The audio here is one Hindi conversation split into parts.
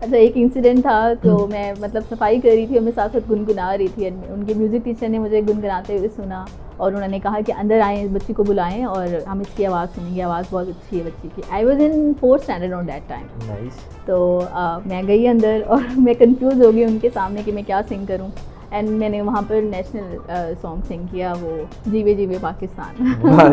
अच्छा, एक इंसिडेंट था तो मैं मतलब सफाई कर रही थी और मैं साथ साथ गुनगुना रही थी। उनके म्यूज़िक टीचर ने मुझे गुनगुनाते हुए सुना और उन्होंने कहा कि अंदर आएँ, इस बच्ची को बुलाएं और हम इसकी आवाज़ सुनेंगे, आवाज़ बहुत अच्छी है बच्ची की। I was in 4th standard on that time. Nice. तो मैं गई अंदर और मैं कंफ्यूज हो गई उनके सामने कि मैं क्या सिंग करूं। एंड मैंने वहाँ पर नेशनल सॉन्ग सिंग किया, वो जीवे जीवे पाकिस्तान।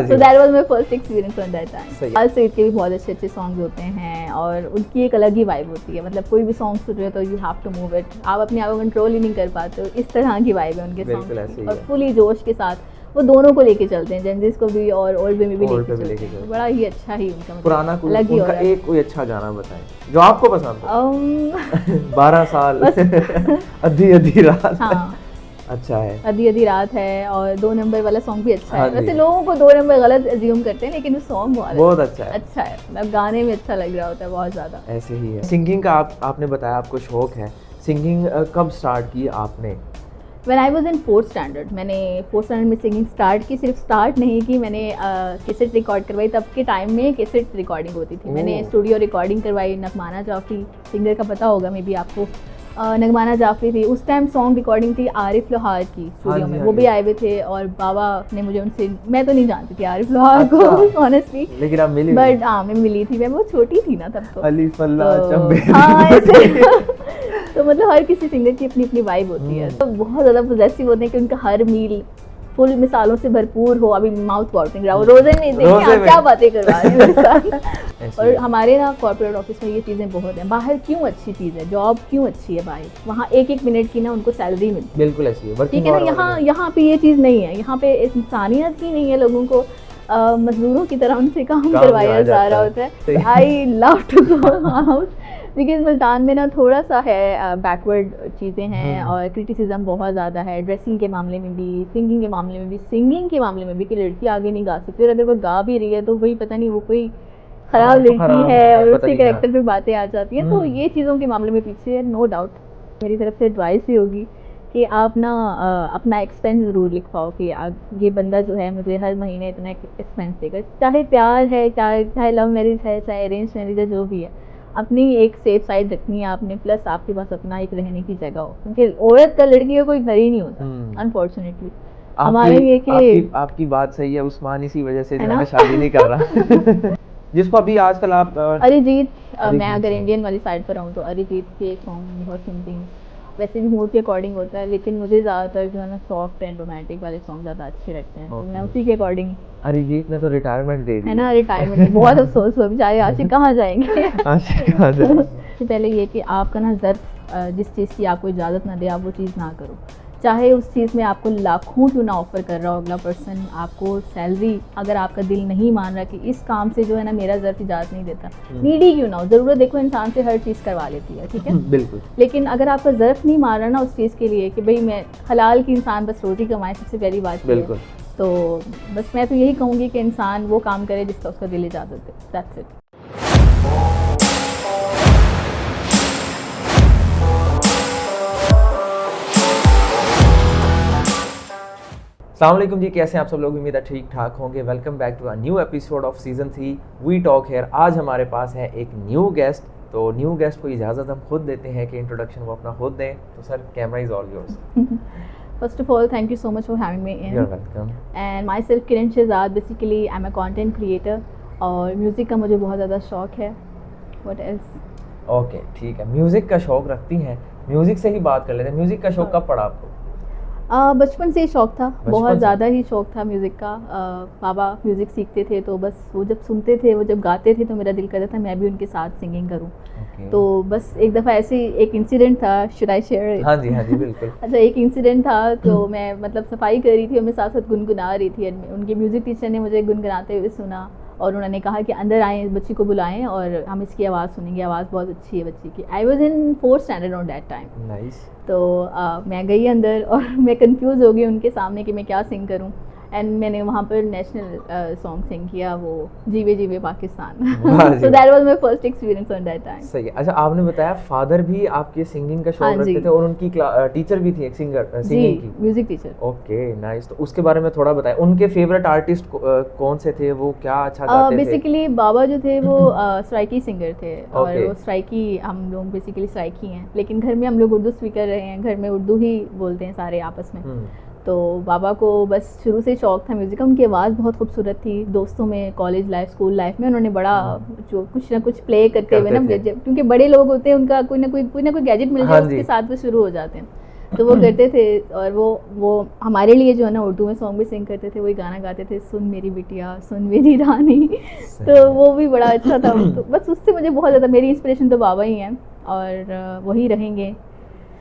सो that was my first experience on that time. आज सईद के भी बहुत अच्छे अच्छे सॉन्ग्स होते हैं और उनकी एक अलग ही वाइब होती है। मतलब कोई भी सॉन्ग सुन रहे हो तो you have to move it, आप अपने आप को कंट्रोल ही नहीं कर पाते हो, इस तरह की वाइब है उनके सॉन्ग और फुली जोश के साथ वो दोनों को लेके चलते हैं, जेंजिस को भी और ओल्ड में भी लेके चलते हैं। बड़ा ही अच्छा ही उनका पुराना अलग ही उनका एक कोई अच्छा गाना बताएं जो आपको पसंद हो। 12 साल अधी अधी रात। हाँ, अच्छा है, अधी अधी रात है और 2 नंबर वाला सॉन्ग भी अच्छा है। वैसे लोगों को 2 नंबर गलत अज्यूम करते हैं लेकिन वो सॉन्ग बहुत अच्छा है। मतलब गाने में अच्छा लग रहा होता है बहुत ज़्यादा। ऐसे ही है। सिंगिंग का आपने बताया आपको शौक है, सिंगिंग कब स्टार्ट की आपने? When I was in 4th standard, मैंने 4th स्टैंडर्ड में सिंगिंग स्टार्ट की। सिर्फ स्टार्ट नहीं की, मैंने कैसेट रिकॉर्ड करवाई। तब के टाइम में कैसेट रिकॉर्डिंग होती थी। मैंने स्टूडियो रिकॉर्डिंग करवाई। नगमाना जाफरी सिंगर का पता होगा मे बी आपको। नगमाना जाफरी थी उस टाइम। सॉन्ग रिकॉर्डिंग थी आरिफ लोहार की स्टूडियो में, वो भी आए हुए थे और बाबा ने मुझे उनसे, मैं तो नहीं जानती थी आरिफ लोहार को ऑनेस्टली, लेकिन आप मिली? बट हाँ, मैं मिली थी। मैं बहुत छोटी थी ना तब तो। अलिफ अल्लाह चंबे। हाँ ऐसे। तो मतलब हर किसी सिंगर की अपनी अपनी वाइब होती है। तो बहुत ज़्यादा पोजेसिव होते हैं कि उनका हर मील फुल मिसालों से भरपूर हो। अभी माउथ वाटरिंग रहा, रोजे नहीं देंगे, आप क्या बातें करवा रहे हैं मेरे साथ। और हमारे ना कॉर्पोरेट ऑफिस में ये चीज़ें बहुत हैं। बाहर क्यों अच्छी चीज़ है, जॉब क्यों अच्छी है बाहर, वहाँ एक एक मिनट की ना उनको सैलरी मिलती है। बिल्कुल ऐसी है, ठीक है ना। यहाँ पे ये चीज़ नहीं है। यहाँ पे इंसानियत ही नहीं है, लोगों को मजदूरों की तरह उनसे काम करवाया जा रहा होता है। I love to go out because Multan में ना थोड़ा सा है बैकवर्ड चीज़ें हैं और क्रिटिसिज्म बहुत ज़्यादा है, ड्रेसिंग के मामले में भी, सिंगिंग के मामले में भी। सिंगिंग के मामले में भी कि लड़की आगे नहीं गा सकती और अगर वो गा भी रही है तो वही पता नहीं वो कोई ख़राब लड़की है और उसके कैरेक्टर पे बातें आ जाती हैं। तो ये चीज़ों के मामले में पीछे है, नो डाउट। मेरी तरफ से एडवाइस ही होगी कि आप ना अपना एक्सपेंस ज़रूर लिखवाओ कि ये बंदा जो है मुझे हर महीने इतना एक्सपेंस देगा। चाहे प्यार है, चाहे लव मैरिज है, चाहे अरेंज मैरिज है, जो भी है, अपनी एक सेफ साइड रखनी है आपने। प्लस आपके पास अपना एक रहने की जगह हो, क्योंकि औरत का लड़की का कोई घर ही नहीं होता अनफॉर्चुनेटली। हमारे ये कि आपकी बात सही है। उस्मान इसी वजह से जो है शादी नहीं कर रहा। जिसको अभी आजकल आप अरिजीत, मैं अगर इंडियन वाली साइड पर रहूँ तो अरिजीत के सॉन्ग बहुत सुनती हूँ। वैसे भी मूड के अकॉर्डिंग होता है, लेकिन मुझे ज़्यादातर जो है ना सॉफ्ट एंड रोमांटिक वाले सॉन्ग ज़्यादा अच्छे लगते हैं। तो मैं उसी के अकॉर्डिंग। अरिजीत ने तो रिटायरमेंट दे दी है ना, रिटायरमेंट बहुत अफसोस हो, बेचारे आशिक कहाँ जाएंगे। आशिक कहाँ जाएंगे। सबसे पहले ये कि आपका ना ज़र्फ जिस चीज़ की आपको इजाज़त ना दे, आप वो चीज़ ना करो। चाहे उस चीज़ में आपको लाखों क्यों ना ऑफ़र कर रहा हो अगला पर्सन, आपको सैलरी, अगर आपका दिल नहीं मान रहा कि इस काम से जो है ना मेरा ज़र्फ इजाज़त नहीं देता, नीडी क्यों ना हो। ज़रूरत देखो इंसान से हर चीज़ करवा लेती है, ठीक है बिल्कुल। लेकिन अगर आपका ज़र्फ नहीं मार रहा ना उस चीज़ के लिए कि भाई मैं हलाल की इंसान बस रोज़ी कमाए, सबसे पहली बात बिल्कुल। तो बस मैं तो यही कहूँगी कि इंसान वो काम करे जिसका उसका दिल इजाज़त दे। That's it. अस्सलाम वालेकुम जी, कैसे हैं आप सब लोग? उम्मीद है ठीक ठाक होंगे। Welcome back to a new episode of season 3 we talk here. आज हमारे पास है एक न्यू गेस्ट। तो न्यू गेस्ट को इजाज़त हम खुद देते हैं कि इंट्रोडक्शन वो अपना खुद दें। तो sir, camera is all yours. First of all, thank you so much for having me in. You're welcome. And myself Kiran Shehzad, basically I'm a content creator और म्यूज़िक का मुझे बहुत ज़्यादा शौक है। What else? ओके, ठीक है। म्यूज़िक का शौक रखती हैं, म्यूज़िक से ही बात कर लेते हैं। म्यूज़िक का शौक कब पड़ा आपको? बचपन से ही शौक था, बहुत ज़्यादा ही शौक था म्यूज़िक का। पापा म्यूज़िक सीखते थे तो बस वो जब सुनते थे, वो जब गाते थे तो मेरा दिल करता था मैं भी उनके साथ सिंगिंग करूं। तो बस एक दफ़ा ऐसे ही एक इंसिडेंट था, शुड आई शेयर? हाँ जी बिल्कुल। अच्छा, एक इंसिडेंट था तो मैं मतलब सफाई कर रही थी और मैं साथ साथ गुनगुना रही थी। उनके म्यूज़िक टीचर ने मुझे गुनगुनाते हुए सुना और उन्होंने कहा कि अंदर आएँ, इस बच्ची को बुलाएं और हम इसकी आवाज़ सुनेंगे, आवाज़ बहुत अच्छी है बच्ची की। I was in 4th standard on that time. Nice. तो मैं गई अंदर और मैं कंफ्यूज हो गई उनके सामने कि मैं क्या सिंग करूं। एंड मैंने वहाँ पर नेशनल सॉन्ग सिंग किया, वो जीवे जीवे पाकिस्तान। वाह जी so that was my first experience on that time. सही है। अच्छा, आपने बताया फादर भी आपके सिंगिंग का हाँ शौक रखते जी। थे और उनकी टीचर भी थी एक सिंगिंग की। Music teacher. Okay nice. तो उसके बारे में थोड़ा बताएं, उनके फेवरेट आर्टिस्ट कौन से थे, वो क्या अच्छा गाते थे? बेसिकली बाबा जो थे वो सराइकी सिंगर थे, और Okay. वो सराइकी, हम लोग बेसिकली सराइकी हैं, लेकिन घर में हम लोग उर्दू स्पीकर रहे हैं, घर में उर्दू ही बोलते हैं सारे आपस में। तो बाबा को बस शुरू से शौक था म्यूज़िक का, उनकी आवाज़ बहुत खूबसूरत थी। दोस्तों में, कॉलेज लाइफ, स्कूल लाइफ में उन्होंने बड़ा जो कुछ ना कुछ प्ले करते हुए ना, क्योंकि बड़े लोग होते हैं उनका कोई ना कोई गैजेट मिल जाए उसके साथ वो शुरू हो जाते हैं, तो वो करते थे। और वो हमारे लिए जो है ना उर्दू में सॉन्ग भी सिंग करते थे, वही गाना गाते थे, सुन मेरी बिटिया सुन मेरी रानी। तो वो भी बड़ा अच्छा था। तो बस उससे मुझे बहुत ज़्यादा, मेरी इंस्पिरेशन तो बाबा ही हैं और वही रहेंगे।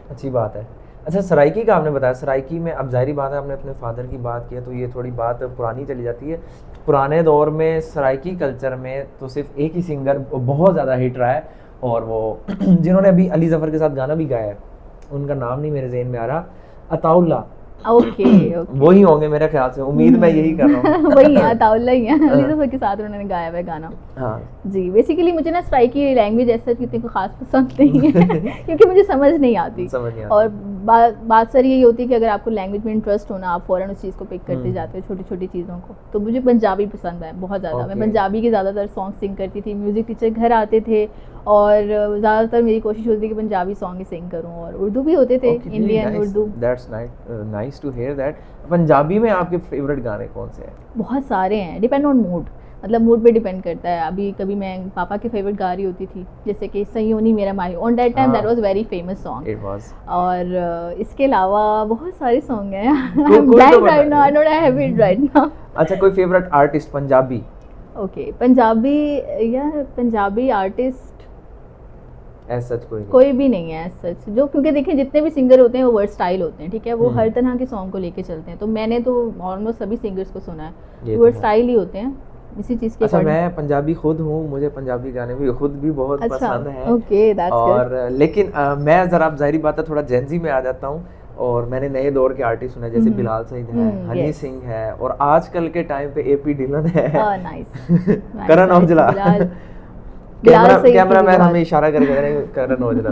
अच्छी बात है। अच्छा, सराइकी का आपने बताया, सराइकी में अब जाहिर बात है आपने अपने फादर की बात की है, तो ये थोड़ी बात पुरानी चली जाती है। पुराने दौर में सराइकी कल्चर में तो सिर्फ एक ही सिंगर बहुत ज़्यादा हिट रहा है, और वो जिन्होंने अभी अली ज़फ़र के साथ गाना भी गाया है, उनका नाम नहीं मेरे ज़हन में आ रहा, अताउल्ला। ओके वही होंगे मेरे ख्याल से, उम्मीद मैं यही कर रहा हूँ। वही है, अताउल्ला ही है, अली ज़फ़र के साथ उन्होंने गाया हुआ है गाना। हाँ जी, बेसिकली मुझे ना सराइकी लैंग्वेज ऐसा कितनी को खास पसंद नहीं है क्योंकि मुझे समझ नहीं आती। और बात सर यही होती है कि अगर आपको लैंग्वेज में इंटरेस्ट हो ना, आप फ़ौरन उस चीज़ को पिक करते जाते हो, छोटी छोटी चीज़ों को। तो मुझे पंजाबी पसंद है बहुत ज़्यादा। मैं पंजाबी के ज़्यादातर सॉन्ग सिंग करती थी, म्यूज़िक टीचर घर आते थे और ज़्यादातर मेरी कोशिश होती थी कि पंजाबी सॉन्ग ही सिंग करूँ, और उर्दू भी होते थे, Indian Urdu. That's nice to hear that. Punjabi में आपके फेवरेट गाने कौन से हैं? बहुत सारे हैं, डिपेंड ऑन मूड, मतलब मूड पे डिपेंड करता है। अभी कभी मैं पापा के फेवरेट गा रही होती थी, जैसे कि सयोनी मेरा माही, on that time that was very famous song. It was. और इसके अलावा बहुत सारे सॉन्ग हैं। I am blank right now, I don't have it right now. अच्छा, कोई favourite artist Punjabi? Okay, Punjabi, यार पंजाबी आर्टिस्ट ऐसा सच कोई भी नहीं है सच, जो, क्योंकि देखिए जितने भी सिंगर होते हैं वो वर्सटाइल होते हैं, ठीक है, वो हर तरह के सॉन्ग को लेके चलते हैं। तो मैंने तो ऑलमोस्ट सभी सिंगर्स को सुना है, वर्सटाइल ही होते हैं इसी चीज़ के। अच्छा, मैं पंजाबी खुद हूँ, मुझे पंजाबी गाने भी खुद भी बहुत पसंद है। Okay, that's good. और लेकिन मैं ज़रा ज़ाहिर बात है थोड़ा जेंजी में आ जाता हूँ, और मैंने नए दौर के आर्टिस्ट सुने, जैसे बिलाल सईद है, हनी सिंह है, और आजकल के टाइम पे एपी डिलन है, करण औजला। कैमरामैन हमें इशारा करके रहे हैं, करण औजला।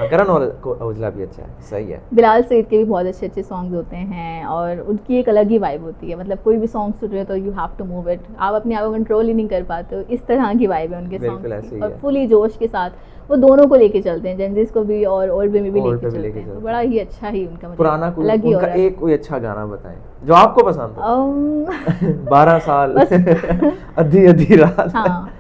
करण औजला भी अच्छा है, सही है। बिलाल सईद के भी बहुत अच्छे अच्छे सॉन्ग्स होते हैं, और उनकी एक अलग ही वाइब होती है। मतलब कोई भी सॉन्ग सुन रहे हो तो you have to move it, आप अपने आप को कंट्रोल ही नहीं कर पाते हो, इस तरह की वाइब है उनके सॉन्ग्स की, और फुली जोश के साथ वो दोनों को लेके चलते हैं, जेंजीज को भी और ओल्ड में भी लेके चलते हैं। तो बड़ा ही अच्छा ही उनका, मतलब पुराना अलग ही। उनका एक कोई अच्छा गाना बताएं जो आपको पसंद हो। 12 साल, अधी अधी रात। हाँ,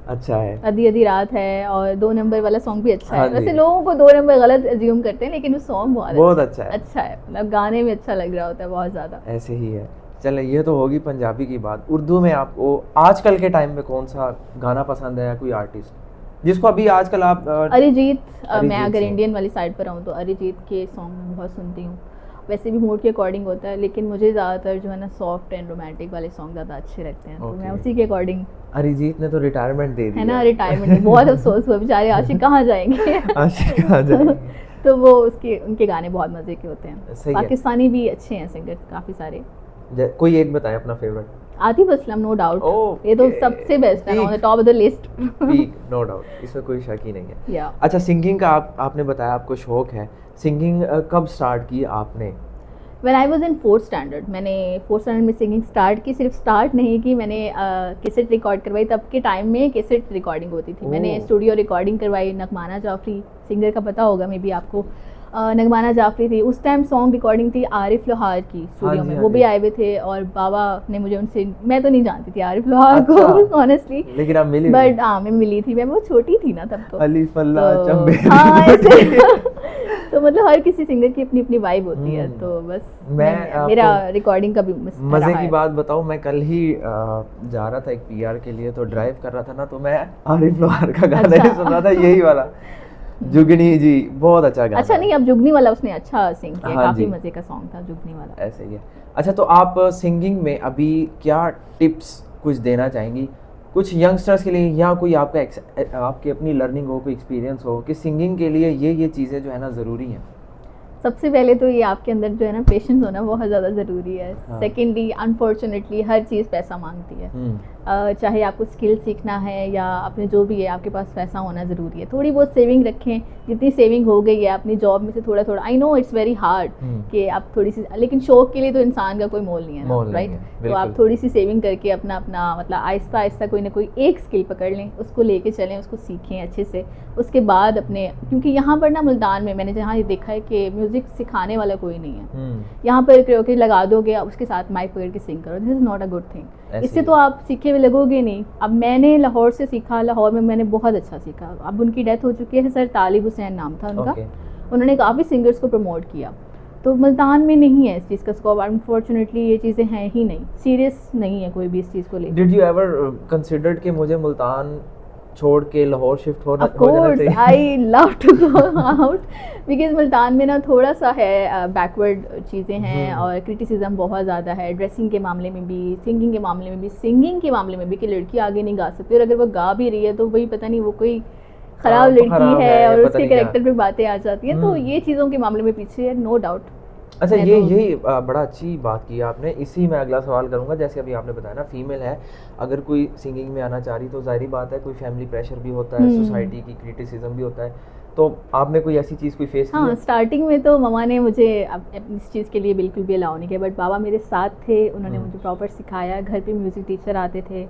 अच्छा है, आधी आधी रात है, और 2 नंबर वाला सॉन्ग भी अच्छा है। वैसे लोगों को 2 नंबर गलत अज्यूम करते हैं, लेकिन वो सॉन्ग बहुत अच्छा है। अच्छा है, मतलब गाने में अच्छा लग रहा होता है बहुत ज़्यादा। ऐसे ही है। चले, ये तो होगी पंजाबी की बात। उर्दू में आपको आजकल के टाइम में कौन सा गाना पसंद है, या कोई आर्टिस्ट जिसको अभी आजकल आप? अरिजीत। मैं अगर इंडियन वाली साइड पर आऊँ तो अरिजीत के सॉन्ग मैं बहुत सुनती हूँ। वैसे भी मूड के अकॉर्डिंग होता है, लेकिन मुझे ज़्यादातर जो है ना सॉफ्ट एंड रोमांटिक वाले सॉन्ग ज़्यादा अच्छे लगते हैं, तो मैं उसी के अकॉर्डिंग। अरिजीत ने तो रिटायरमेंट दे दी है ना, रिटायरमेंट, बहुत अफसोस हुआ, बेचारे आशिक कहाँ जाएंगे। आशिक कहाँ जाएंगे। तो वो उनके गाने बहुत मज़े के होते हैं। पाकिस्तानी भी अच्छे हैं सिंगर काफ़ी सारे। कोई एक बताएं अपना favourite. Atif Aslam, no doubt, ये तो सबसे बेस्ट है, on the top of the list. No doubt, इसमें कोई शक ही नहीं है। अच्छा, सिंगिंग का आपने बताया आपको शौक है, सिंगिंग कब स्टार्ट की आपने? When I was in 4th standard, मैंने 4th स्टैंडर्ड में सिंगिंग स्टार्ट की। सिर्फ स्टार्ट नहीं की, मैंने कैसेट रिकॉर्ड करवाई। तब के टाइम में कैसेट रिकॉर्डिंग होती थी, मैंने स्टूडियो रिकॉर्डिंग करवाई। नगमाना जाफरी सिंगर का पता होगा मे बी आपको, नगमाना जाफरी थी उस टाइम। सॉन्ग रिकॉर्डिंग थी आरिफ लोहार की स्टूडियो में, वो भी आए हुए थे, और बाबा ने मुझे उनसे, मैं तो नहीं जानती थी आरिफ लोहार को ऑनेस्टली, लेकिन आप मिली? बट हाँ, मैं मिली थी, मैं बहुत छोटी थी ना तब तो। अलिफ अल्लाह चंबे। हाँ, ऐसे। तो मतलब हर किसी सिंगर की अपनी अपनी वाइब होती है, तो बस मेरा रिकॉर्डिंग का भी मजे की बात बताऊं, मैं कल ही जा रहा था एक पीआर के लिए, तो ड्राइव कर रहा था ना, तो मैं आरिफ लोहार का गाना ही सुन रहा था, यही वाला जुगनी जी, बहुत अच्छा गाना। अच्छा, नहीं, अब जुगनी वाला उसने अच्छा सिंग किया, काफी मजे का सॉन्ग था जुगनी वाला। ऐसे ही है। अच्छा, तो आप सिंगिंग में अभी क्या टिप्स कुछ देना चाहेंगी कुछ यंगस्टर्स के लिए, या कोई आपकी अपनी लर्निंग हो, कोई एक्सपीरियंस हो कि सिंगिंग के लिए ये चीज़ें जो है ना ज़रूरी हैं? सबसे पहले तो ये आपके अंदर जो है ना पेशेंस होना बहुत ज़्यादा ज़रूरी है। हाँ। सेकेंडली अनफॉर्चुनेटली हर चीज़ पैसा मांगती है। चाहे आपको स्किल सीखना है या अपने जो भी है, आपके पास पैसा होना ज़रूरी है। थोड़ी बहुत सेविंग रखें, जितनी सेविंग हो गई है अपनी जॉब में से थोड़ा थोड़ा, आई नो इट्स वेरी हार्ड कि आप थोड़ी सी, लेकिन शौक के लिए तो इंसान का कोई मोल नहीं है ना, राइट। तो आप थोड़ी सी सेविंग करके अपना अपना मतलब आहिस्ता आहिस्ता कोई ना कोई एक स्किल पकड़ लें, उसको लेके चलें, उसको सीखें अच्छे से। उसके बाद अपने, क्योंकि यहाँ पर ना मुल्तान में मैंने जहाँ ये देखा है कि म्यूज़िक सिखाने वाला कोई नहीं है। यहाँ पर करियोके लगा दोगे, आप उसके साथ माइक पकड़ के सिंग करो, this is not a good thing. इससे तो आप सीखे हुए लगोगे नहीं। अब मैंने लाहौर से सीखा, लाहौर में मैंने बहुत अच्छा सीखा। अब उनकी डेथ हो चुकी है, सर तालिब हुसैन नाम था उनका। उन्होंने काफ़ी सिंगर्स को प्रमोट किया। तो मुल्तान में नहीं है इस चीज़ का स्कोप, अनफॉर्चुनेटली ये चीज़ें हैं ही नहीं, सीरियस नहीं है कोई भी इस चीज़ को लेकर। डिड यू एवर कंसिडर्ड कि मुझे मुल्तान छोड़ के लाहौर शिफ्ट हो जाना चाहिए? I love to go out because Multan में ना थोड़ा सा है बैकवर्ड चीज़ें हैं और क्रिटिसिज्म बहुत ज़्यादा है, ड्रेसिंग के मामले में भी, सिंगिंग के मामले में भी, सिंगिंग के मामले में भी कि लड़की आगे नहीं गा सकती, और अगर वो गा भी रही है तो वही पता नहीं वो कोई ख़राब लड़की है और उसके कैरेक्टर पे बातें आ जाती हैं। तो ये चीज़ों के मामले में पीछे है, नो डाउट। अच्छा, यही बड़ा अच्छी बात की आपने। इसी में अगला सवाल करूंगा। जैसे अभी आपने बताया ना, फीमेल है, अगर कोई सिंगिंग में आना चाह रही तो जाहिर बात है कोई फैमिली प्रेशर भी होता है, सोसाइटी की क्रिटिसिज्म भी होता है। तो आपने कोई ऐसी चीज़ कोई फेस की? हाँ, स्टार्टिंग में तो ममा ने मुझे इस चीज़ के लिए बिल्कुल भी अलाउ नहीं किया, बट बाबा मेरे साथ थे, उन्होंने मुझे प्रॉपर सिखाया। घर पे म्यूज़िक टीचर आते थे,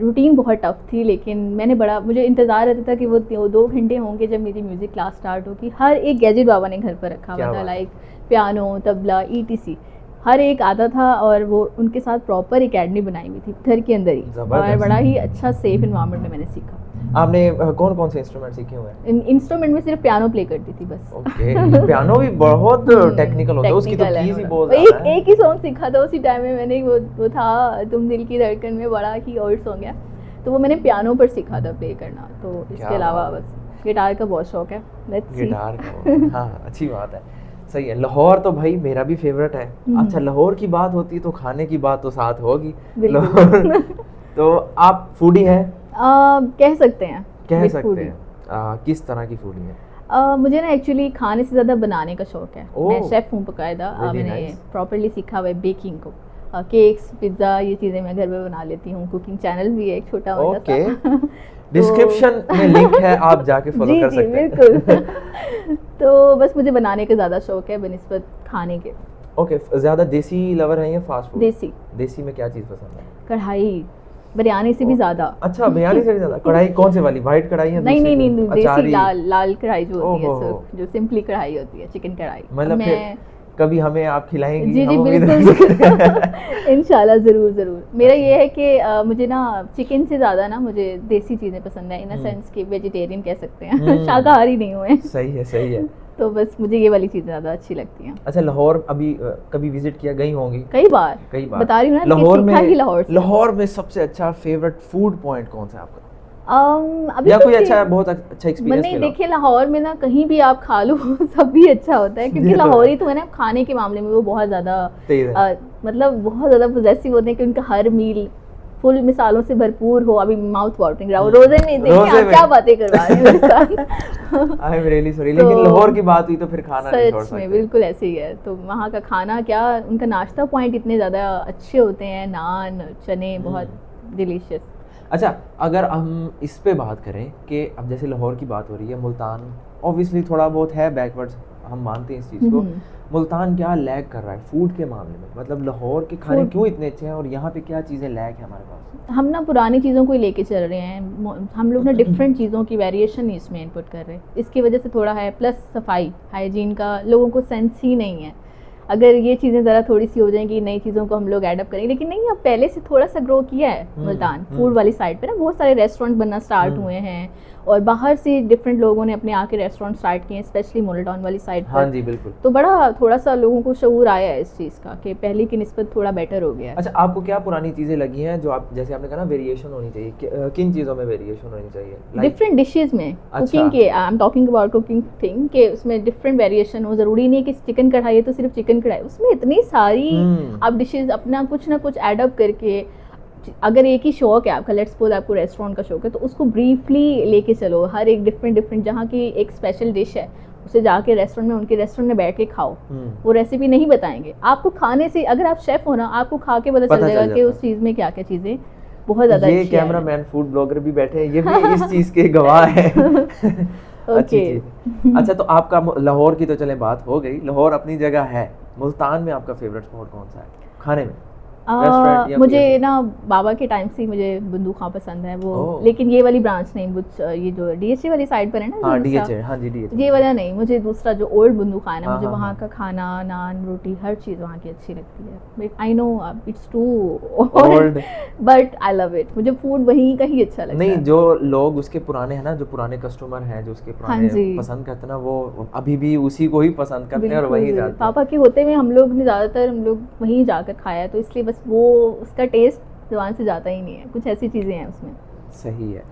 रूटीन बहुत टफ थी, लेकिन मैंने मुझे इंतज़ार रहता था कि वो 2 घंटे होंगे जब मेरी म्यूज़िक क्लास स्टार्ट होगी। हर एक गैजेट बाबा ने घर पर रखा हुआ था, लाइक पियानो, तबला, ETC हर एक आता था, और वो उनके साथ प्रॉपर एकेडमी बनाई हुई थी घर के अंदर ही, और बड़ा ही अच्छा सेफ इन्वायरमेंट में मैंने सीखा। आपने कौन कौन से इंस्ट्रूमेंट सीखे हुए हैं? इंस्ट्रूमेंट में सिर्फ पियानो प्ले करती थी बस। ओके। पियानो भी बहुत टेक्निकल होता है, उसकी तो कीज ही बहुत ज़्यादा है। एक ही सॉन्ग सीखा था उसी टाइम में मैंने, वो था तुम दिल की धड़कन में, बड़ा ही और सॉन्ग है, तो वो मैंने पियानो पर सीखा था प्ले करना। तो इसके अलावा बस गिटार का बहुत शौक है। Let's see. गिटार का, हाँ, अच्छी बात है, सही है। लाहौर तो भाई मेरा भी फेवरेट है। अच्छा, लाहौर की बात होती तो खाने की बात तो साथ होगी। लाहौर तो आप फूडी हैं? कह सकते हैं, कह सकते हैं। किस तरह की फूडी है? मुझे ना एक्चुअली खाने से ज़्यादा बनाने का शौक है। मैं शेफ़ हूँ बकायदा। मैंने प्रॉपरली सीखा हुआ है बेकिंग को, केक्स, पिज़्ज़ा, ये चीज़ें मैं घर में बना लेती हूँ। कुकिंग चैनल भी है एक छोटा मोटा सा। डिस्क्रिप्शन में लिंक है, आप जाके फॉलो कर सकते हैं। बिल्कुल। तो बस मुझे बनाने का ज़्यादा शौक है बनिस्बत खाने के। ओके, ज़्यादा देसी लवर है या फास्ट फूड? देसी। देसी में क्या चीज़ पसंद है? कढ़ाई, बिरयानी से भी ज़्यादा। अच्छा, बिरयानी से भी ज़्यादा? कढ़ाई कौन से वाली, वाइट कढ़ाई या नहीं, देसी लाल कढ़ाई जो होती है, जो सिंपली कढ़ाई होती है, चिकन कढ़ाई। मतलब कभी हमें आप खिलाएंगी? जी बिल्कुल। इंशाल्लाह, ज़रूर। मेरा ये है कि मुझे ना चिकन से ज़्यादा ना मुझे देसी चीज़ें पसंद है, इन अ सेंस कि वेजिटेरियन कह सकते हैं, शाकाहारी नहीं हुए। सही है। तो बस मुझे ये वाली चीज़ें ज़्यादा अच्छी लगती हैं। अच्छा, लाहौर अभी कभी विजिट किया, गई होंगी? कई बार बता रही हूँ ना, लाहौर में सबसे अच्छा फेवरेट फूड पॉइंट कौन सा है आपका? अभी या कोई अच्छा बहुत अच्छा एक्सपीरियंस? नहीं, देखिए लाहौर में ना कहीं भी आप खा लो सब भी अच्छा होता है, क्योंकि लाहौरी तो है ना खाने के मामले में वो बहुत ज़्यादा मतलब बहुत ज़्यादा पॉजेसिव होते हैं कि उनका हर मील फुल मिसालों से भरपूर हो। अभी माउथ वाटरिंग रहा, रोजे में देखिए आप क्या बातें करवा रहे हैं। आई एम रियली सॉरी, लेकिन लाहौर की बात हुई तो फिर खाना नहीं छोड़ सकते। बिल्कुल ऐसे ही है। तो वहाँ का खाना क्या, उनका नाश्ता पॉइंट इतने ज़्यादा अच्छे होते हैं, नान, चने, बहुत डिलीशियस। अच्छा, अगर हम इस पे बात करें कि अब जैसे लाहौर की बात हो रही है, मुल्तान ऑब्वियसली थोड़ा बहुत है बैकवर्ड्स, हम मानते हैं इस चीज़ को। मुल्तान क्या लैग कर रहा है फूड के मामले में? मतलब लाहौर के खाने क्यों इतने अच्छे हैं और यहाँ पे क्या चीज़ें लैग है हमारे पास? हम ना पुरानी चीज़ों को ही लेके चल रहे हैं, हम लोग ना डिफरेंट चीज़ों की वेरिएशन नहीं इसमें इनपुट कर रहे हैं, इसकी वजह से थोड़ा है। प्लस सफाई, हाइजीन का लोगों को सेंस ही नहीं है। अगर ये चीज़ें ज़रा थोड़ी सी हो जाएंगी, नई चीज़ों को हम लोग एडअप करेंगे, लेकिन नहीं, अब पहले से थोड़ा सा ग्रो किया है मुल्तान फूड वाली साइड पे ना, बहुत सारे रेस्टोरेंट बनना स्टार्ट हुए हैं, और बाहर से डिफरेंट लोगों ने अपने आके रेस्टोरेंट स्टार्ट किए हैं, स्पेशली मुल्तान वाली साइड पर। हाँ जी, बिल्कुल। तो बड़ा थोड़ा सा लोगों को शऊर आया है इस चीज़ का कि पहले की निस्बत थोड़ा बेटर हो गया है। अच्छा, आपको क्या पुरानी चीज़ें लगी हैं जो आप, जैसे आपने कहा ना वेरिएशन होनी चाहिए, किन चीज़ों में वेरिएशन होनी चाहिए? डिफरेंट डिशेज में, कुकिंग के, I am talking about cooking thing, के उसमें डिफरेंट वेरिएशन हो। ज़रूरी नहीं है कि चिकन कढ़ाई है तो सिर्फ चिकन कढ़ाई, उसमें इतनी सारी आप डिशेज अपना कुछ ना कुछ एडअप करके, अगर एक ही शौक है आपका, लेट्स सपोज आपको रेस्टोरेंट का शौक है, तो उसको ब्रीफली लेके चलो। हर एक डिफरेंट जहाँ की एक स्पेशल डिश है उसे जाके रेस्टोरेंट में, उनके रेस्टोरेंट में बैठ के खाओ, वो रेसिपी नहीं बताएंगे आपको। खाने से, अगर आप शेफ हो ना, आपको खा के पता चल जाएगा कि उस चीज़ में क्या क्या चीज़ें बहुत ज़्यादा ये कैमरामैन फूड ब्लॉगर भी बैठे हैं, ये भी इस चीज़ के गवाह हैं। अच्छी चीज़। अच्छा, तो आपका लाहौर की तो चले बात हो गई, लाहौर अपनी जगह है, मुल्तान में आपका फेवरेट स्पॉट कौन सा है खाने में? मुझे ना बाबा के टाइम से मुझे बुंदू खां पसंद है वो, लेकिन ये वाली ब्रांच नहीं, ये जो डीएचए वाली साइड पर है ना, हाँ डीएचए, हाँ जी डीएचए, ये वाला नहीं, मुझे दूसरा जो ओल्ड बुंदू खान है, मुझे वहाँ का खाना, नान, रोटी, हर चीज़ वहाँ की अच्छी लगती है। But I know it's too old, but I love it. मुझे फूड वहीं का ही अच्छा लगता है। नहीं, जो लोग उसके पुराने हैं ना, जो पुराने कस्टमर हैं, जो उसके पुराने पसंद करते हैं ना, वो अभी भी उसी को ही पसंद करते हैं और वहीं जाते हैं। पापा के होते हुए हम लोग ने ज़्यादातर वहीं जाकर खाया है, तो इसलिए बस वो उसका टेस्ट जुबान से जाता ही नहीं है, कुछ ऐसी चीज़ें हैं उसमें। सही है।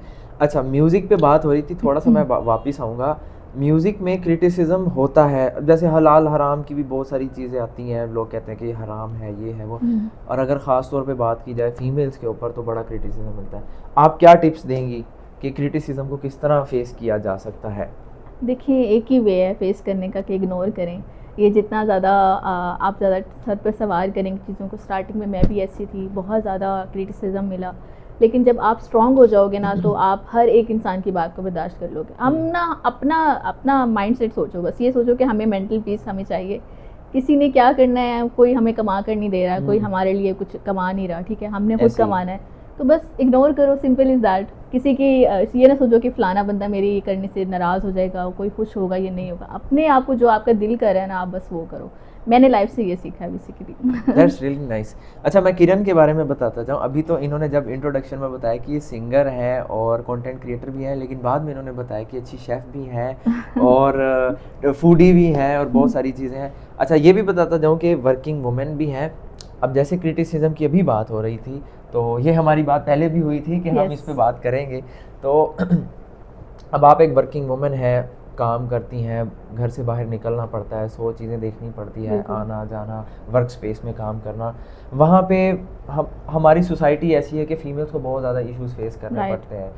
अच्छा, म्यूज़िक पे बात हो रही थी, थोड़ा सा मैं वापस आऊँगा। म्यूज़िक में क्रिटिसिज्म होता है, जैसे हलाल हराम की भी बहुत सारी चीज़ें आती हैं, लोग कहते हैं कि ये हराम है, ये है वो, और अगर ख़ास तौर पे बात की जाए फीमेल्स के ऊपर तो बड़ा क्रिटिसिज्म मिलता है। आप क्या टिप्स देंगी कि क्रिटिसिज्म को किस तरह फेस किया जा सकता है? देखिए, एक ही वे है फेस करने का कि इग्नोर करें। ये जितना ज़्यादा आप ज़्यादा सर पर सवार करेंगे चीज़ों को, स्टार्टिंग में मैं भी ऐसी थी, बहुत ज़्यादा क्रिटिसिज्म मिला, लेकिन जब आप स्ट्रॉन्ग हो जाओगे ना, तो आप हर एक इंसान की बात को बर्दाश्त कर लोगे। हम ना अपना माइंडसेट सोचो, बस ये सोचो कि हमें मेंटल पीस हमें चाहिए। किसी ने क्या करना है, कोई हमें कमा कर नहीं दे रहा, कोई हमारे लिए कुछ कमा नहीं रहा, ठीक है, हमने खुद कमाना है, तो बस इग्नोर करो, सिंपल इज़ दैट। किसी की ये ना सोचो कि फ़लाना बंदा मेरी ये करने से नाराज़ हो जाएगा, कोई खुश होगा, ये नहीं होगा। अपने आप को जो आपका दिल कर रहा है ना, आप बस वो करो। मैंने लाइफ से ये सीखा है बेसिकली। That's really nice. अच्छा, मैं किरण के बारे में बताता जाऊँ। अभी तो इन्होंने जब इंट्रोडक्शन में बताया कि ये सिंगर है और कंटेंट क्रिएटर भी है, लेकिन बाद में इन्होंने बताया कि अच्छी शेफ़ भी हैं और फूडी भी हैं और बहुत सारी चीज़ें हैं। अच्छा, ये भी बताता जाऊँ कि वर्किंग वुमेन भी हैं। अब जैसे क्रिटिसिज्म की अभी बात हो रही थी, तो ये हमारी बात पहले भी हुई थी कि हम इस पे बात करेंगे। तो अब आप एक वर्किंग वुमेन है, काम करती हैं, घर से बाहर निकलना पड़ता है, 100 चीज़ें देखनी पड़ती है, आना जाना, वर्क स्पेस में काम करना, वहाँ पे हमारी सोसाइटी ऐसी है कि फीमेल्स को बहुत ज़्यादा इश्यूज फेस करने पड़ते हैं।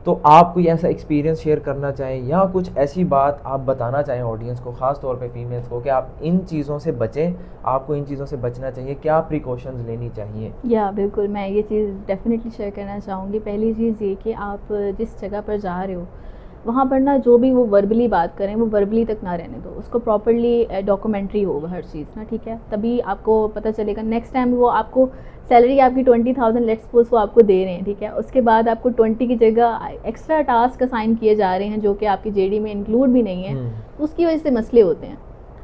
तो आप कोई ऐसा एक्सपीरियंस शेयर करना चाहें या कुछ ऐसी बात आप बताना चाहें ऑडियंस को, ख़ास तौर पे फीमेल्स को, कि आप इन चीज़ों से बचें, आपको इन चीज़ों से बचना चाहिए, क्या प्रिकॉशंस लेनी चाहिए? या बिल्कुल, मैं ये चीज़ डेफिनेटली शेयर करना चाहूँगी। पहली चीज़ ये कि आप जिस जगह पर जा रहे हो, वहाँ पर ना जो भी वो वर्बली बात करें, वो वर्बली तक ना रहने दो, उसको प्रॉपर्ली डॉक्यूमेंट्री होगा हर चीज़ ना, ठीक है, तभी आपको पता चलेगा। नेक्स्ट टाइम वो आपको सैलरी आपकी 20,000 लेट्स सपोज वो आपको दे रहे हैं, ठीक है, उसके बाद आपको 20 की जगह एक्स्ट्रा टास्क असाइन किए जा रहे हैं जो कि आपकी जेडी में इंक्लूड भी नहीं है, उसकी वजह से मसले होते हैं।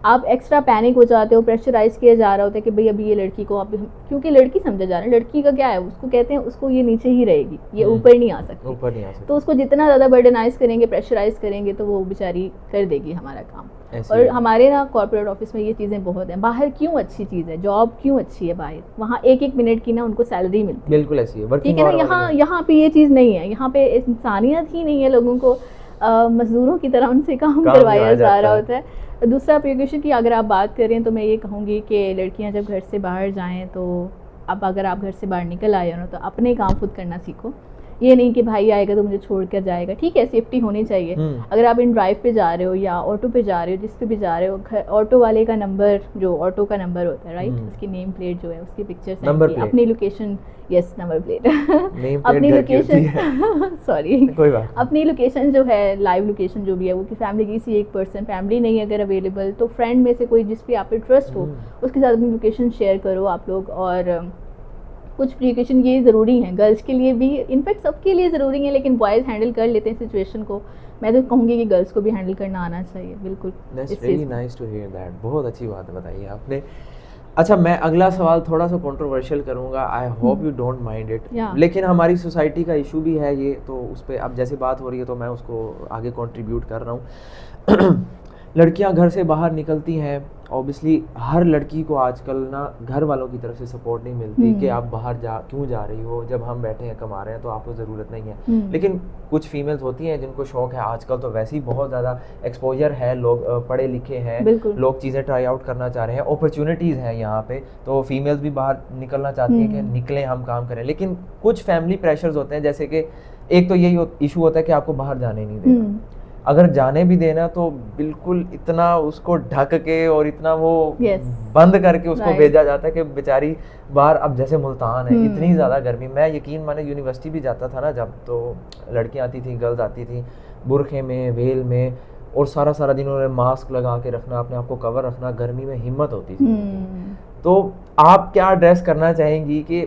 आप एक्स्ट्रा पैनिक हो जाते हो, प्रेशराइज किया जा रहा होता है कि भाई अभी ये लड़की को, अब क्योंकि लड़की समझा जा रहा है, लड़की का क्या है, उसको कहते हैं उसको ये नीचे ही रहेगी, ये ऊपर नहीं आ सकती, तो उसको जितना ज़्यादा बर्डनाइज करेंगे, प्रेशराइज करेंगे, तो वो बेचारी कर देगी हमारा काम। और हमारे ना कॉर्पोरेट ऑफिस में ये चीज़ें बहुत हैं। बाहर क्यों अच्छी चीज़ है, जॉब क्यों अच्छी है बाहर, वहाँ एक मिनट की ना उनको सैलरी मिलती है, बिल्कुल ऐसी है, ठीक है ना। यहाँ पे ये चीज़ नहीं है, यहाँ पे इंसानियत ही नहीं है, लोगों को मजदूरों की तरह उनसे काम करवाया जा रहा होता है। दूसरा प्रिकॉशन की अगर आप बात करें तो मैं ये कहूँगी कि लड़कियां जब घर से बाहर जाएं, तो अब अगर आप घर से बाहर निकल आए हो ना, तो अपने काम खुद करना सीखो। ये नहीं कि भाई आएगा तो मुझे छोड़ कर जाएगा, ठीक है, सेफ्टी होनी चाहिए। अगर आप इन ड्राइव पे जा रहे हो या ऑटो पे जा रहे हो, जिस पे भी जा रहे हो, ऑटो वाले का नंबर, जो ऑटो का नंबर होता है, राइट, उसकी नेम प्लेट जो है, उसकी पिक्चर सेंड की, अपनी लोकेशन, यस नंबर प्लेट अपनी लोकेशन सॉरी कोई बात, अपनी लोकेशन जो है, लाइव लोकेशन जो भी है वो, कि फैमिली किसी एक पर्सन, फैमिली नहीं अगर अवेलेबल तो फ्रेंड में से कोई जिस पे आप पे ट्रस्ट हो, उसके साथ अपनी लोकेशन शेयर करो आप लोग। और कुछ प्रिकॉशन ये ज़रूरी हैं गर्ल्स के लिए भी, इनफैक्ट सबके लिए ज़रूरी है, लेकिन बॉयज़ हैंडल कर लेते हैं सिचुएशन को। मैं तो कहूँगी कि गर्ल्स को भी हैंडल करना आना चाहिए, बिल्कुल। That's really nice to hear that, बहुत अच्छी बात बताई आपने। अच्छा, मैं अगला सवाल थोड़ा सा कंट्रोवर्शियल करूंगा, I hope you don't mind it, लेकिन हमारी सोसाइटी का इशू भी है ये, तो उस पर अब जैसे बात हो रही है तो मैं उसको आगे कंट्रीब्यूट कर रहा हूँ। लड़कियां घर से बाहर निकलती हैं, ऑब्वियसली हर लड़की को आजकल ना घर वालों की तरफ से सपोर्ट नहीं मिलती कि आप बाहर क्यों जा रही हो, जब हम बैठे हैं कमा रहे हैं तो आपको ज़रूरत नहीं है। लेकिन कुछ फीमेल्स होती हैं जिनको शौक है, आजकल तो वैसे ही बहुत ज़्यादा एक्सपोजर है, लोग पढ़े लिखे हैं, लोग चीज़ें ट्राई आउट करना चाह रहे हैं, अपॉर्चुनिटीज़ हैं यहाँ पे, तो फीमेल्स भी बाहर निकलना चाहती हैं कि निकलें, हम काम करें। लेकिन कुछ फैमिली प्रेशर्स होते हैं, जैसे कि एक तो यही इशू होता है कि आपको बाहर जाने नहीं देगा, अगर जाने भी देना तो बिल्कुल इतना उसको ढक के और इतना वो Yes. बंद करके उसको Right. भेजा जाता है कि बेचारी बाहर, अब जैसे मुल्तान है इतनी हम्म। ज़्यादा गर्मी, मैं यकीन माने यूनिवर्सिटी भी जाता था ना जब, तो लड़कियां आती थी, गर्ल्स आती थी बुरखे में, वेल में, और सारा सारा दिन उन्होंने मास्क लगा के रखना, अपने आप को कवर रखना, गर्मी में हिम्मत होती थी उनकी। तो आप क्या एड्रेस करना चाहेंगी कि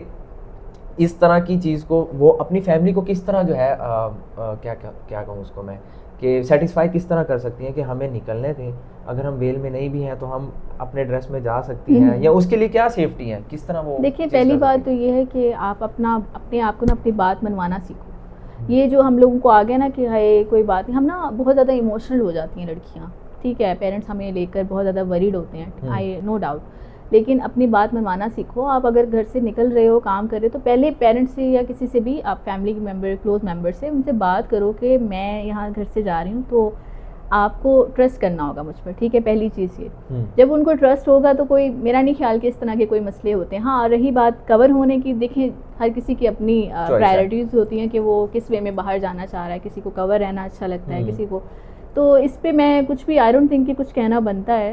इस तरह की चीज़ को वो अपनी फैमिली को किस तरह जो है क्या क्या क्या कहूँ उसको मैं, कि सेटिस्फाई किस तरह कर सकती हैं कि हमें निकलने दें, अगर हम वेल में नहीं भी हैं तो हम अपने ड्रेस में जा सकती हैं, या उसके लिए क्या सेफ्टी है, किस तरह वो देखिए चीज़ पहली कर बात सकती तो ये है कि आप अपने आप को ना अपनी बात मनवाना सीखो। ये जो हम लोगों को आ गया ना कि हाय कोई बात नहीं, हम ना बहुत ज़्यादा इमोशनल हो जाती हैं लड़कियाँ, ठीक है, पेरेंट्स हमें लेकर बहुत ज़्यादा वरीड होते हैं, आई नो डाउट, लेकिन अपनी बात मनवाना सीखो। आप अगर घर से निकल रहे हो, काम कर रहे हो, तो पहले पेरेंट्स से या किसी से भी, आप फैमिली के मेम्बर, क्लोज मेम्बर से, उनसे बात करो कि मैं यहाँ घर से जा रही हूँ, तो आपको ट्रस्ट करना होगा मुझ पर, ठीक है, पहली चीज़ ये। जब उनको ट्रस्ट होगा तो कोई, मेरा नहीं ख्याल कि इस तरह के कोई मसले होते हैं। हाँ, रही बात कवर होने की, देखें हर किसी की अपनी प्रायोरिटीज़ होती हैं कि वो किस वे में बाहर जाना चाह रहा है, किसी को कवर रहना अच्छा लगता है, किसी को, तो इस पे मैं कुछ भी, आई डोंट थिंक कि कुछ कहना बनता है।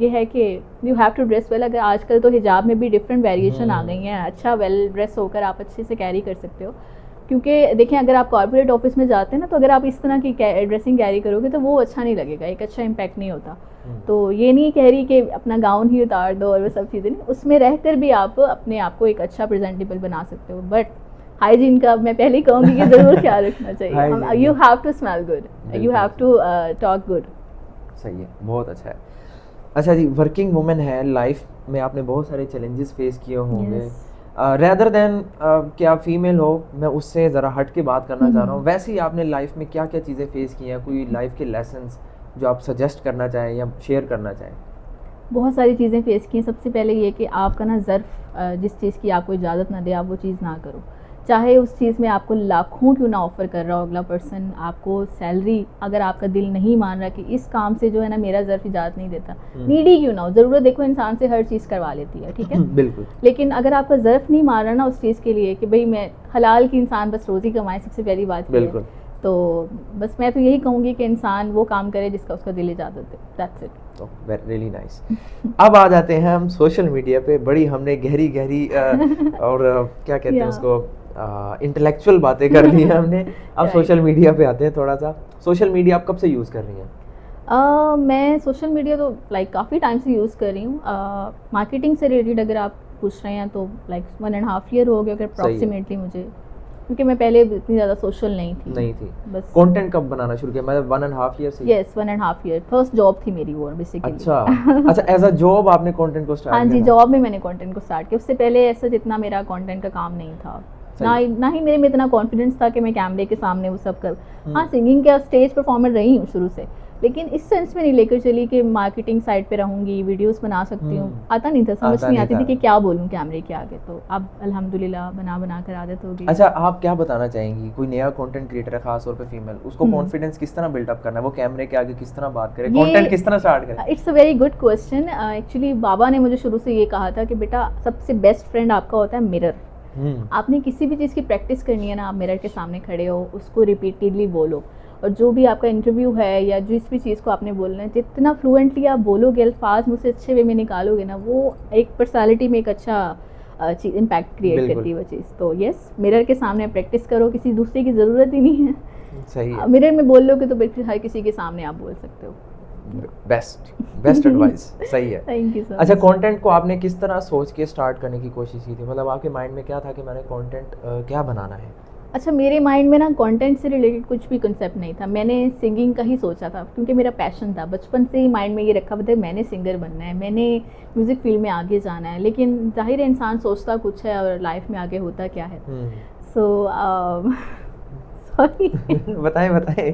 ये है कि you have to dress well. अगर आजकल तो हिजाब में भी डिफरेंट वेरिएशन आ गई हैं, अच्छा वेल ड्रेस होकर आप अच्छे से कैरी कर सकते हो, क्योंकि देखें अगर आप कॉर्पोरेट ऑफिस में जाते हैं ना, तो अगर आप इस तरह की ड्रेसिंग कैरी करोगे तो वो अच्छा नहीं लगेगा, एक अच्छा इम्पैक्ट नहीं होता। तो ये नहीं कह रही कि अपना गाउन ही उतार दो और वो सब चीज़ें नहीं, उसमें रहकर भी आप अपने आप को एक अच्छा प्रेजेंटेबल बना सकते हो, बट हाइजीन का मैं पहले ही कहूँगी कि ज़रूर ख्याल रखना चाहिए। You have to smell good, you have to talk good. सही है, बहुत अच्छा है। अच्छा जी, वर्किंग वुमेन है, लाइफ में आपने बहुत सारे चैलेंजेस फेस किए होंगे, रेदर देन कि आप फीमेल हो, मैं उससे ज़रा हट के बात करना चाह रहा हूँ, वैसे ही आपने लाइफ में क्या क्या चीज़ें फेस की हैं, कोई लाइफ के लेसन्स जो आप सजेस्ट करना चाहें या शेयर करना चाहें? बहुत सारी चीज़ें फेस की हैं। सबसे पहले ये कि आपका ना ज़र्फ़, जिस चीज़ की आपको इजाज़त ना दे, आप वो चीज़ ना करो, चाहे उस चीज़ में आपको लाखों क्यों ना ऑफ़र कर रहा हो अगला पर्सन, आपको सैलरी, अगर आपका दिल नहीं मान रहा कि इस काम से जो है ना मेरा ज़र्फ़ इजाज़त नहीं देता, नीडी क्यों ना हो, ज़रूरत देखो इंसान से हर चीज़ करवा लेती है, ठीक है बिल्कुल। लेकिन अगर आपका ज़र्फ़ नहीं मार रहा ना उस चीज़ के लिए कि भाई मैं हलाल की इंसान बस रोज़ी कमाए, सबसे पहली बात ये है, तो बस मैं तो यही कहूँगी कि इंसान वो काम करे जिसका उसका दिल इजाज़त दे, दैट्स इट। तो रियली नाइस। अब आ जाते हैं हम सोशल मीडिया पे, बड़ी हमने गहरी गहरी और क्या कहते हैं उसको, इंटेलेक्चुअल बातें कर ली हैं हमने। अब सोशल मीडिया पे आते हैं थोड़ा सा। सोशल मीडिया आप कब से यूज़ कर रही हैं? मैं सोशल मीडिया तो लाइक काफ़ी टाइम से यूज़ कर रही हूँ। मार्केटिंग से रिलेटेड अगर आप पूछ रहे हैं तो लाइक 1.5 ईयर हो गया अगर अप्रॉक्सीमेटली मुझे, क्योंकि मैं पहले इतनी ज़्यादा सोशल नहीं थी। बस कंटेंट कब बनाना शुरू किया? मतलब 1.5 ईयर से? Yes, 1.5 year. फर्स्ट जॉब थी मेरी वो बेसिकली। अच्छा एज अ जॉब आपने कंटेंट को स्टार्ट किया? हाँ जी, जॉब में मैंने कंटेंट को स्टार्ट किया। उससे पहले ऐसा जितना मेरा कंटेंट का काम नहीं था, ना ही मेरे में इतना कॉन्फिडेंस था कि मैं कैमरे के सामने वो सब कर। हाँ, सिंगिंग का स्टेज परफॉर्मर रही हूँ शुरू से, लेकिन इस सेंस में नहीं लेकर चली कि मार्केटिंग साइड पे रहूँगी, वीडियोस बना सकती हूँ, आता नहीं था, समझ नहीं आती थी कि क्या बोलूँ कैमरे के आगे। तो अब अल्हम्दुलिल्लाह बना कर आदत हो गई। अच्छा, आप क्या बताना चाहेंगी, कोई नया कंटेंट क्रिएटर है खास तौर पे फीमेल, उसको कॉन्फिडेंस किस तरह बिल्डअप करना है, वो कैमरे के आगे किस तरह बात करे, कंटेंट किस तरह स्टार्ट करे? It's a very good question. Actually बाबा ने मुझे शुरू से ये कहा था कि बेटा सबसे बेस्ट फ्रेंड आपका होता है मिरर। आपने किसी भी चीज़ की प्रैक्टिस करनी है ना, आप मिरर के सामने खड़े हो, उसको रिपीटेडली बोलो, और जो भी आपका इंटरव्यू है या जिस भी चीज़ को आपने बोलना है, जितना फ्लुएंटली आप बोलोगे, अल्फाज मुझसे अच्छे वे में निकालोगे ना, वो एक पर्सनालिटी में एक अच्छा चीज़ इम्पैक्ट क्रिएट करती है वो चीज़। तो यस, मिरर के सामने प्रैक्टिस करो, किसी दूसरे की ज़रूरत ही नहीं है। सही है। मिरर में बोल लोगे तो बिल्कुल हर किसी के सामने आप बोल सकते हो। Best advice. सही है। Thank you sir. अच्छा, कंटेंट को आपने किस तरह सोच के स्टार्ट करने की कोशिश की थी? मतलब आपके माइंड में क्या था कि मैंने कंटेंट क्या बनाना है? अच्छा, मेरे माइंड में ना कंटेंट से रिलेटेड कुछ भी कंसेप्ट नहीं था। मैंने सिंगिंग का ही सोचा था, क्योंकि मेरा पैशन था, बचपन से ही माइंड में ये रखा हुआ था मैंने सिंगर बनना है, मैंने म्यूज़िक फील्ड में आगे जाना है। लेकिन जाहिर है इंसान सोचता कुछ है और लाइफ में आगे होता क्या है। सो सॉरी बताएं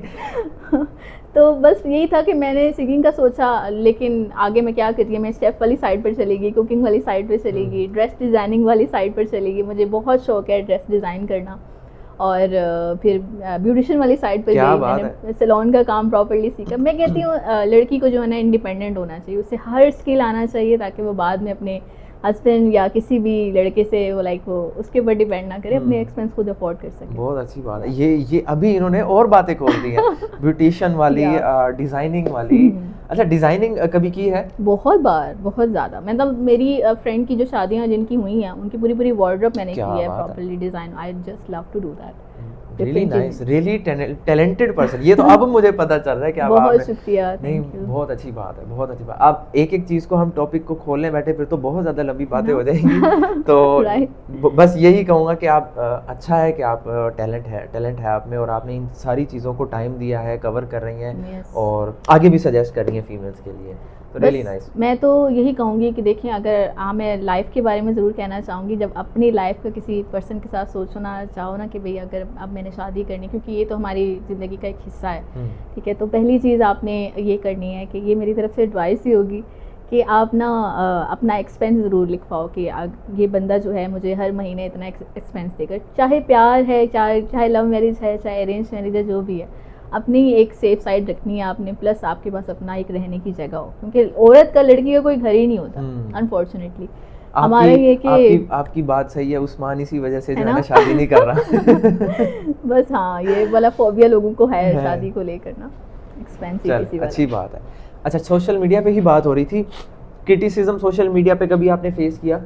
तो बस यही था कि मैंने सिंगिंग का सोचा, लेकिन आगे मैं क्या करी, मैं स्टेप वाली साइड पर चली गई, कुकिंग वाली साइड पर चली गई, ड्रेस डिज़ाइनिंग वाली साइड पर चली गई। मुझे बहुत शौक है ड्रेस डिज़ाइन करना, और फिर ब्यूटिशियन वाली साइड पर गई, मैंने सैलून का काम प्रॉपर्ली सीखा। मैं कहती हूँ लड़की को जो है ना इंडिपेंडेंट होना चाहिए, उसे हर स्किल आना चाहिए ताकि वो बाद में अपने हस्बैंड या किसी भी लड़के से वो लाइक वो उसके ऊपर डिपेंड ना करे, अपने एक्सपेंस खुद अफोर्ड कर सके। बहुत अच्छी बात है। ये अभी इन्होंने और बातें खोल दी हैं, ब्यूटिशियन वाली, डिजाइनिंग वाली। अच्छा, डिजाइनिंग कभी की है? बहुत बार, बहुत ज़्यादा। मतलब मेरी फ्रेंड की जो शादियाँ जिनकी हुई हैं उनकी पूरी पूरी वार्डरोब मैंने की है properly design. I just love to do that. Really nice, really talented person. ये तो अब मुझे पता चल रहा है कि आप बहुत शुक्रिया, नहीं, बहुत अच्छी बात है, बहुत अच्छी बात। आप एक एक चीज़ को हम टॉपिक को खोलने बैठे फिर तो बहुत ज़्यादा लंबी बातें हो जाएंगी। तो बस यही कहूँगा कि आप अच्छा है कि आप टैलेंट है आप में, और आपने इन सारी चीज़ों को टाइम दिया है, कवर कर रही हैं और आगे भी सजेस्ट कर रही हैं फीमेल्स के लिए। तो रियली नाइस। मैं तो यही कहूँगी कि देखिए, अगर मैं लाइफ के बारे में ज़रूर कहना चाहूँगी, जब अपनी लाइफ का किसी पर्सन के साथ सोचना चाहो ना कि भाई अगर अब मैंने शादी करनी, क्योंकि ये तो हमारी ज़िंदगी का एक हिस्सा है, ठीक है, तो पहली चीज़ आपने ये करनी है कि ये मेरी तरफ से एडवाइस ही होगी कि आप ना अपना एक्सपेंस ज़रूर लिखवाओ कि ये बंदा जो है मुझे हर महीने इतना एक्सपेंस देकर, चाहे प्यार है, चाहे लव मैरिज है, चाहे अरेंज मैरिज है, जो भी है, अपनी एक सेफ साइड रखनी है आपने, प्लस आपके पास अपना एक रहने की जगह हो, क्योंकि औरत का लड़की का कोई घर ही नहीं होता अनफॉर्चुनेटली। हमारा ये कि आपकी बात सही है, उस्मान इसी वजह से जो है ना शादी नहीं कर रहा। बस हाँ, ये वाला फोबिया लोगों को है शादी को लेकर ना, एक्सपेंसिव किसी वाला। अच्छी बात है। अच्छा, सोशल मीडिया पे ही बात हो रही थी, क्रिटिसिज्म सोशल मीडिया पे कभी आपने फेस किया?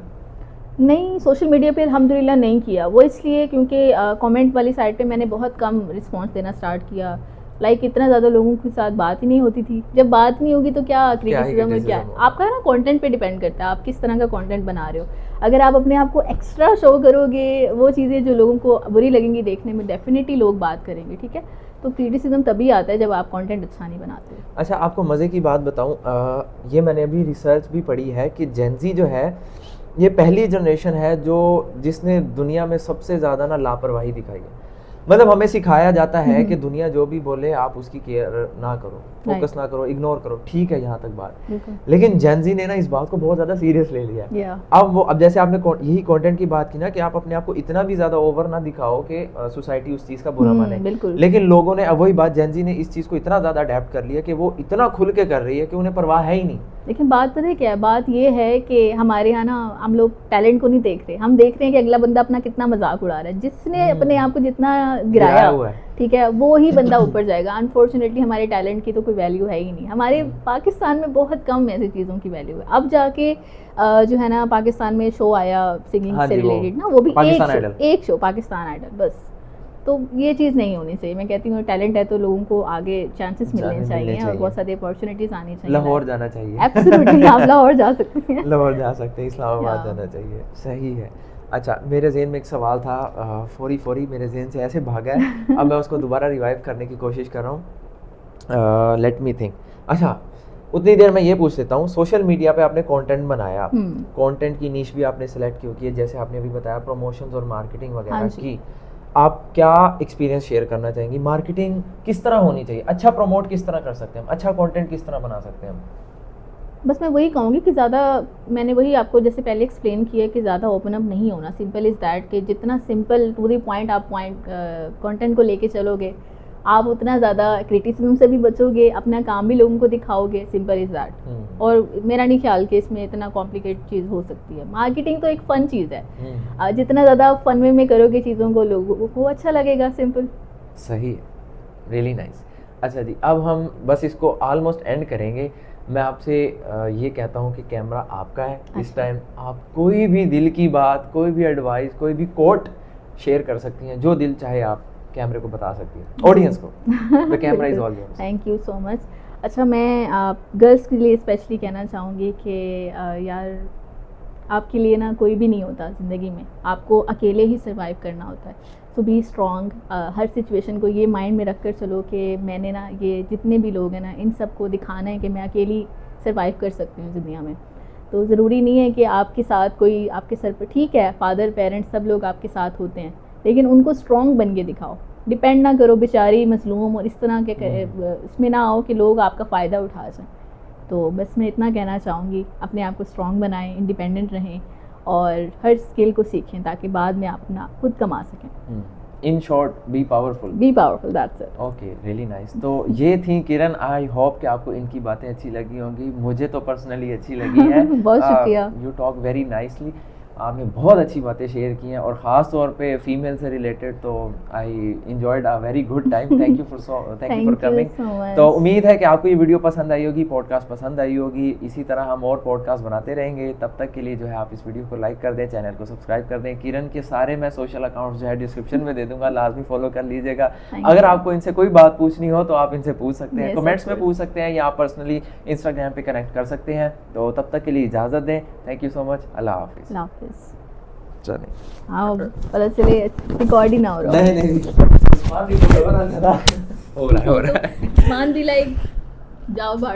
नहीं, सोशल मीडिया पे अल्हम्दुलिल्लाह नहीं किया। वो इसलिए क्योंकि कमेंट वाली साइड पे मैंने बहुत कम रिस्पांस देना स्टार्ट किया। लाइक इतना ज़्यादा लोगों के साथ बात ही नहीं होती थी। जब बात नहीं होगी तो क्या क्रिटिसिज्म है, क्या है? आपका ना कंटेंट पे डिपेंड करता है, आप किस तरह का कंटेंट बना रहे हो। अगर आप अपने आप को एक्स्ट्रा शो करोगे, वो चीज़ें जो लोगों को बुरी लगेंगी देखने में, डेफिनेटली लोग बात करेंगे, ठीक है। तो क्रिटिसिज्म तभी आता है जब आप कंटेंट अच्छा नहीं बनाते। अच्छा, आपको मज़े की बात बताऊं, ये मैंने अभी रिसर्च भी पढ़ी है कि जेनजी जो है, ये पहली जनरेशन है जिसने दुनिया में सबसे ज़्यादा ना लापरवाही दिखाई है। मतलब हमें सिखाया जाता है कि दुनिया जो भी बोले आप उसकी केयर ना करो, फोकस ना करो, इग्नोर करो, ठीक है यहाँ तक बात। लेकिन जेनजी ने ना इस बात को बहुत ज़्यादा सीरियस ले लिया है। अब जैसे आपने यही कंटेंट की बात की ना कि आप अपने आप को इतना भी ज़्यादा ओवर ना दिखाओ कि सोसाइटी उस चीज़ का बुरा माने। लेकिन लोगों ने, अब वही बात, जेनजी ने इस चीज़ को इतना ज़्यादा अडेप्ट कर लिया कि वो इतना खुल के कर रही है कि उन्हें परवाह है ही नहीं। लेकिन बात पता है क्या है? बात ये है कि हमारे यहाँ ना हम लोग टैलेंट को नहीं देख रहे, हम देख रहे हैं कि अगला बंदा अपना कितना मजाक उड़ा रहा है। जिसने अपने आप को जितना गिराया हुआ है, ठीक है, वो ही बंदा ऊपर जाएगा। अनफॉर्चुनेटली हमारे टैलेंट की तो कोई वैल्यू है ही नहीं। हमारे पाकिस्तान में बहुत कम ऐसी चीज़ों की वैल्यू है। अब जाके जो है ना, पाकिस्तान में शो आया सिंगिंग से रिलेटेड ना, वो भी एक शो पाकिस्तान आइडल, बस। तो ये चीज़ नहीं होनी चाहिए। मैं कहती हूँ टैलेंट है तो लोगों को आगे चांसेस मिलने चाहिए और बहुत सारी अपॉर्चुनिटीज आनी चाहिए। लाहौर जाना चाहिए। एब्सोल्युटली, आप लाहौर जा सकते हैं। लाहौर जा सकते हैं, इस्लामाबाद जाना चाहिए। सही है। अच्छा, मेरे ज़हन में एक सवाल था, फौरी मेरे ज़हन से ऐसे भागा है, अब मैं उसको दोबारा रिवाइव करने की कोशिश कर रहा हूँ। Let me think. अच्छा, उतनी देर मैं ये पूछ लेता हूँ, सोशल मीडिया पे आपने कंटेंट बनाया, कंटेंट की नीश भी आपने सेलेक्ट की है, जैसे आपने अभी बताया प्रमोशंस और मार्केटिंग वगैरह की, आप क्या एक्सपीरियंस शेयर करना चाहेंगी? मार्केटिंग किस तरह होनी चाहिए? अच्छा प्रमोट किस तरह कर सकते हैं हम? अच्छा कंटेंट किस तरह बना सकते हैं हम? बस मैं वही कहूँगी कि ज़्यादा, मैंने वही आपको जैसे पहले एक्सप्लेन किया कि ज़्यादा ओपन अप नहीं होना। सिंपल इज़ दैट कि जितना सिंपल टू द पॉइंट आप कंटेंट को लेके चलोगे, आप उतना ज़्यादा क्रिटिसिज्म से भी बचोगे, अपना काम भी लोगों को दिखाओगे। Simple is that. और मेरा नहीं ख्याल कि इसमें इतना कॉम्प्लिकेट चीज़ हो सकती है। मार्केटिंग तो एक फ़न चीज़ है, जितना ज़्यादा फन वे में करोगे चीज़ों को, लोगों को अच्छा लगेगा। सिंपल। सही है, रियली नाइस। अच्छा जी, अब हम बस इसको ऑलमोस्ट एंड करेंगे। मैं आपसे ये कहता हूँ कि कैमरा आपका है। इस टाइम आप कोई भी दिल की बात, कोई भी एडवाइस, कोई भी कोट शेयर कर सकती हैं, जो दिल चाहे आप कैमरे को बता सकती हैं, ऑडियंस को। The camera is all yours. Thank you so much. अच्छा, मैं गर्ल्स के लिए स्पेशली कहना चाहूँगी कि यार, आपके लिए ना कोई भी नहीं होता ज़िंदगी में, आपको अकेले ही सर्वाइव करना होता है। सो बी स्ट्रॉन्ग। हर सिचुएशन को ये माइंड में रख कर चलो कि मैंने ना, ये जितने भी लोग हैं ना, इन सबको दिखाना है कि मैं अकेली सर्वाइव कर सकती हूँ दुनिया में। तो ज़रूरी नहीं है कि आपके साथ कोई आपके सर पर, ठीक है, फादर पेरेंट्स सब लोग आपके साथ होते हैं, लेकिन उनको स्ट्रॉन्ग बन के दिखाओ। डिपेंड ना करो बेचारी मजलूम और इस तरह के इसमें ना आओ कि लोग आपका फ़ायदा उठा जाएं। तो बस मैं इतना कहना चाहूँगी, अपने आप को स्ट्रॉन्ग बनाएं, इंडिपेंडेंट रहें और हर स्किल को सीखें ताकि बाद में आप अपना खुद कमा सकें। In short B powerful. B powerful, that's it. Okay, really nice. तो ये थी किरण, आई होप कि आपको इनकी बातें अच्छी लगी होंगी, मुझे तो पर्सनली अच्छी लगी है। बहुत शुक्रिया। यू टॉक वेरी नाइसली, आपने बहुत अच्छी बातें शेयर की हैं और ख़ास तौर पे फीमेल से रिलेटेड, तो I enjoyed a very good time. Thank you for coming. तो उम्मीद है कि आपको ये वीडियो पसंद आई होगी, पॉडकास्ट पसंद आई होगी। इसी तरह हम और पॉडकास्ट बनाते रहेंगे। तब तक के लिए जो है आप इस वीडियो को लाइक कर दें, चैनल को सब्सक्राइब कर दें। किरण के सारे मैं सोशल अकाउंट्स जो है डिस्क्रिप्शन में दे दूंगा, लाजमी फॉलो कर लीजिएगा। अगर आपको इनसे कोई बात पूछनी हो तो आप इनसे पूछ सकते हैं, कमेंट्स में पूछ सकते हैं या आप पर्सनली इंस्टाग्राम पे कनेक्ट कर सकते हैं। तो तब तक के लिए इजाज़त दें। Thank you so much. Allah हाफिज़। चलिए, हाँ पता चले रिकॉर्ड ही ना हो रहा। नहीं हो रहा है मान दी लाइक जाओ बाहर।